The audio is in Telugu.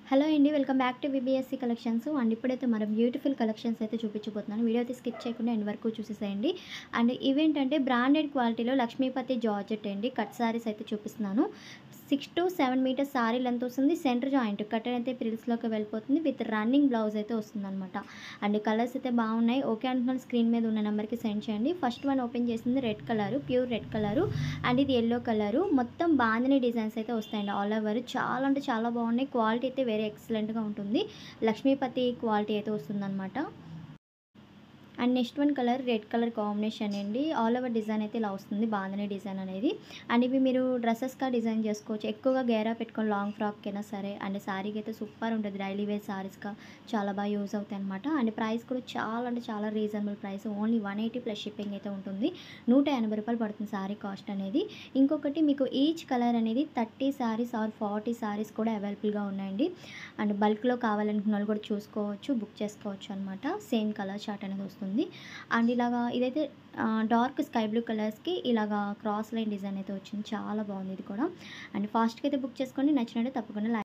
హలో అండి. Welcome back to VBSC collections. And ఇప్పుడైతే మనం బ్యూటిఫుల్ కలెక్షన్స్ అయితే చూపించబోతున్నాను. వీడియో అయితే స్కిప్ చేయకుండా ఎండ్ వరకు చూసేసేయండి. అండ్ ఇవేంటంటే బ్రాండెడ్ క్వాలిటీలో లక్ష్మీపతి జార్జెట్ అండి కట్ సారీస్ అయితే చూపిస్తున్నాను. 6 to 7 మీటర్స్ సారీ లెంత్ వస్తుంది. సెంటర్ జాయింట్ కట్ అయితే ప్రిల్స్లోకి వెళ్ళిపోతుంది. విత్ రన్నింగ్ బ్లౌజ్ అయితే వస్తుందన్నమాట. అండ్ కలర్స్ అయితే బాగున్నాయి. ఓకే అంటున్నాను, స్క్రీన్ మీద ఉన్న నెంబర్కి సెండ్ చేయండి. ఫస్ట్ వన్ ఓపెన్ చేసింది red colour, pure red colour. And ఇది ఎల్లో కలరు. మొత్తం బాందిని డిజైన్స్ అయితే వస్తాయండి. ఆల్ ఓవర్ చాలా అంటే చాలా బాగున్నాయి. క్వాలిటీ అయితే వెరీ ఎక్సలెంట్గా ఉంటుంది. లక్ష్మీపతి క్వాలిటీ అయితే వస్తుందన్నమాట. And next one colour red colour combination అండి. ఆల్ ఓవర్ డిజైన్ అయితే ఇలా వస్తుంది, బాందిని డిజైన్ అనేది. అండ్ ఇవి మీరు డ్రెస్సెస్గా డిజైన్ చేసుకోవచ్చు. ఎక్కువగా గేరా పెట్టుకొని లాంగ్ ఫ్రాక్ అయినా సరే. అండ్ శారీకి అయితే సూపర్ ఉంటుంది. డైలీ వేర్ శారీస్గా చాలా బాగా యూజ్ అవుతాయి అనమాట. అండ్ ప్రైస్ కూడా చాలా అంటే చాలా reasonable price. Only 180 plus shipping అయితే ఉంటుంది. 180 రూపాయలు పడుతుంది శారీ కాస్ట్ అనేది. ఇంకొకటి మీకు ఈచ్ కలర్ అనేది 30 శారీస్ ఆర్ 40 శారీస్ కూడా అవైలబుల్గా ఉన్నాయండి. అండ్ బల్క్లో కావాలనుకున్న వాళ్ళు కూడా చూసుకోవచ్చు, బుక్ చేసుకోవచ్చు అనమాట. సేమ్ కలర్ చార్ట్ అనేది వస్తుంది. అండ్ ఇలాగా ఇదైతే డార్క్ స్కై బ్లూ కలర్స్కి ఇలాగా క్రాస్ లైన్ డిజైన్ అయితే వచ్చింది. చాలా బాగుంది ఇది కూడా. అండ్ ఫాస్ట్గా అయితే బుక్ చేసుకోండి. నచ్చినట్టు తప్పకుండా